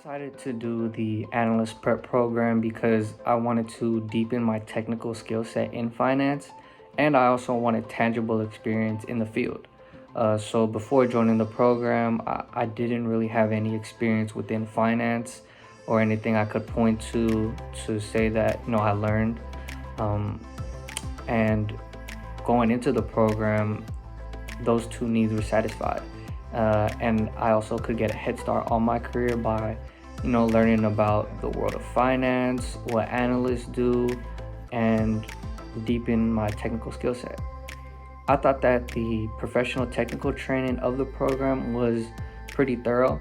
Decided to do the Analyst Prep Program because I wanted to deepen my technical skill set in finance, and I also wanted tangible experience in the field. So before joining the program, I didn't really have any experience within finance or anything I could point to say that I learned. Um, and going into the program, those two needs were satisfied. And I also could get a head start on my career by, learning about the world of finance, what analysts do, and deepen my technical skill set. I thought that the professional technical training of the program was pretty thorough.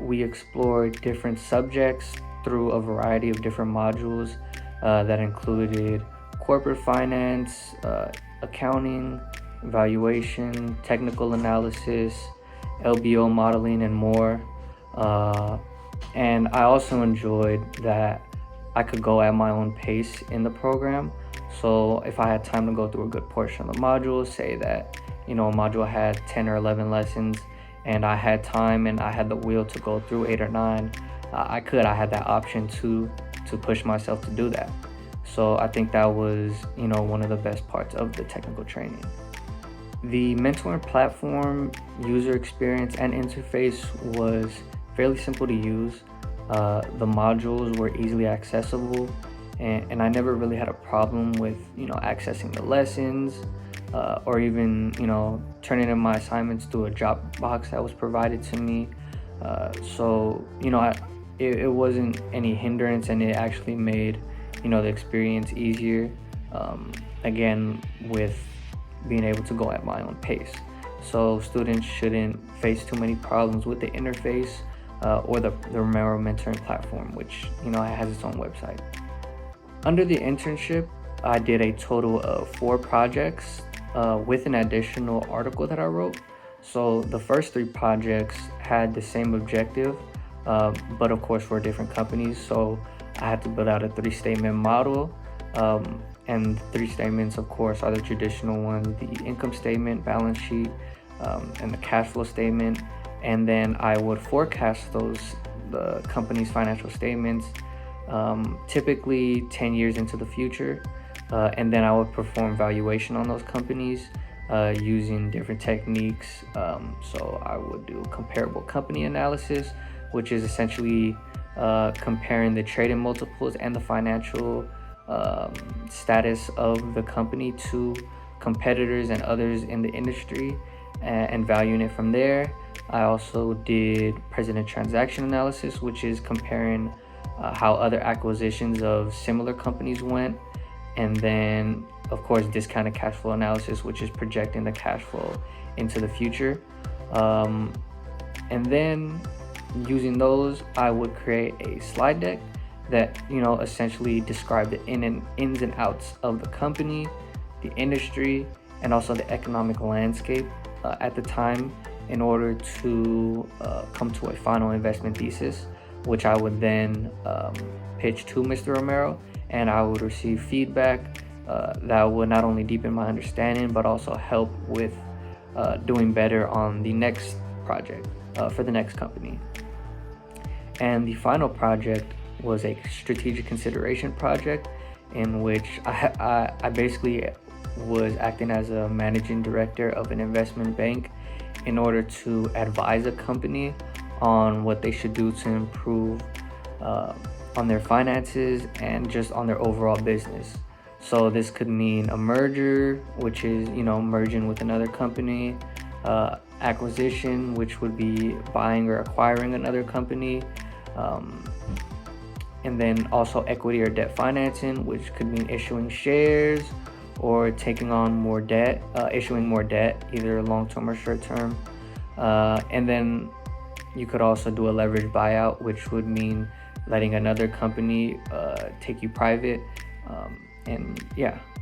We explored different subjects through a variety of different modules that included corporate finance, accounting, valuation, technical analysis, LBO modeling, and more. And I also enjoyed that I could go at my own pace in the program. So if I had time to go through a good portion of the module, say that, a module had 10 or 11 lessons, and I had time and I had the will to go through 8 or 9, I had that option to push myself to do that. So I think that was, one of the best parts of the technical training. The mentoring platform, user experience, and interface was fairly simple to use. The modules were easily accessible, and I never really had a problem with accessing the lessons or even turning in my assignments through a drop box that was provided to me. It wasn't any hindrance, and it actually made the experience easier. Again, with being able to go at my own pace. So students shouldn't face too many problems with the interface or the Romero Mentoring platform, which has its own website. Under the internship, I did a total of 4 projects with an additional article that I wrote. So the first 3 projects had the same objective, but of course for different companies. So I had to build out a 3-statement model. And 3 statements, of course, are the traditional ones: the income statement, balance sheet, and the cash flow statement. And then I would forecast the company's financial statements, typically 10 years into the future. And then I would perform valuation on those companies using different techniques. So I would do comparable company analysis, which is essentially comparing the trading multiples and the financial status of the company to competitors and others in the industry, and valuing it from there. I also did precedent transaction analysis, which is comparing how other acquisitions of similar companies went. And then, of course, discounted cash flow analysis, which is projecting the cash flow into the future. And then using those, I would create a slide deck that essentially describe the ins and outs of the company, the industry, and also the economic landscape at the time, in order to come to a final investment thesis, which I would then pitch to Mr. Romero, and I would receive feedback that would not only deepen my understanding but also help with doing better on the next project for the next company. And the final project was a strategic consideration project, in which I basically was acting as a managing director of an investment bank in order to advise a company on what they should do to improve on their finances and just on their overall business. So this could mean a merger, which is merging with another company, acquisition, which would be buying or acquiring another company, and then also equity or debt financing, which could mean issuing shares or taking on more debt, issuing more debt, either long-term or short-term. And then you could also do a leveraged buyout, which would mean letting another company take you private.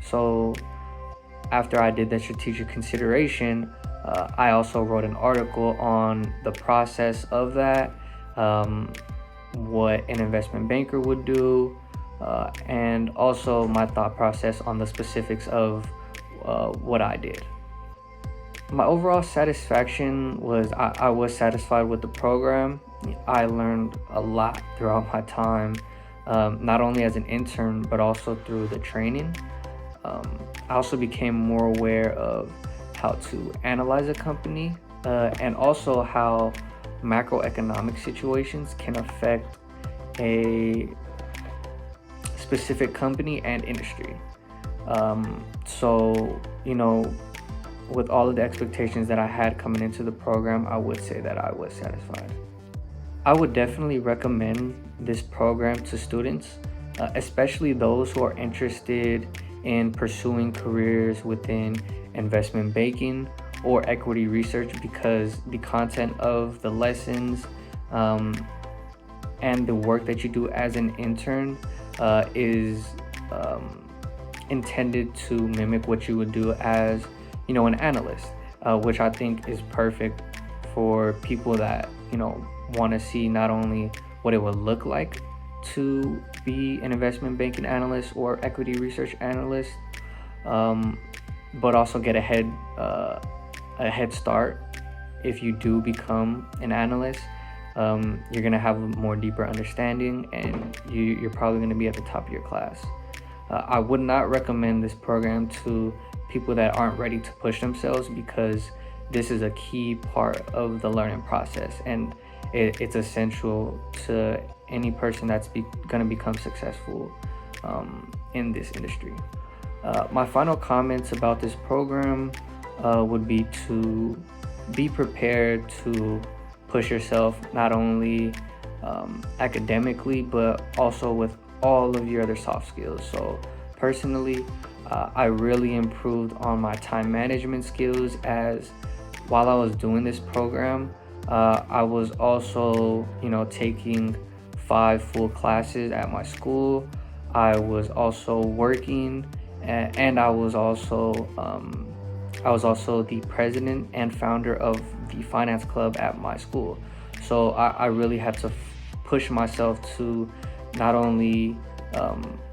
So after I did the strategic consideration, I also wrote an article on the process of that, what an investment banker would do, and also my thought process on the specifics of what I did. My overall satisfaction was I was satisfied with the program. I learned a lot throughout my time, not only as an intern, but also through the training. I also became more aware of how to analyze a company, and also how macroeconomic situations can affect a specific company and industry. So, with all of the expectations that I had coming into the program, I would say that I was satisfied. I would definitely recommend this program to students, especially those who are interested in pursuing careers within investment banking or equity research, because the content of the lessons, and the work that you do as an intern is intended to mimic what you would do as an analyst, which I think is perfect for people that want to see not only what it would look like to be an investment banking analyst or equity research analyst, but also get a head start. If you do become an analyst, you're going to have a more deeper understanding, and you're probably going to be at the top of your class. I would not recommend this program to people that aren't ready to push themselves, because this is a key part of the learning process, and it's essential to any person that's going to become successful in this industry. My final comments about this program would be to be prepared to push yourself, not only academically, but also with all of your other soft skills. So personally, I really improved on my time management skills, as while I was doing this program, I was also taking 5 full classes at my school. I was also working, and I was also the president and founder of the finance club at my school. So I really had to push myself to not only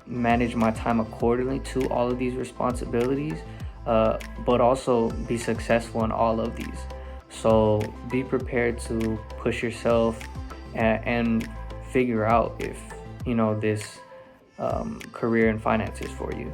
manage my time accordingly to all of these responsibilities, but also be successful in all of these. So be prepared to push yourself and figure out if this career in finance is for you.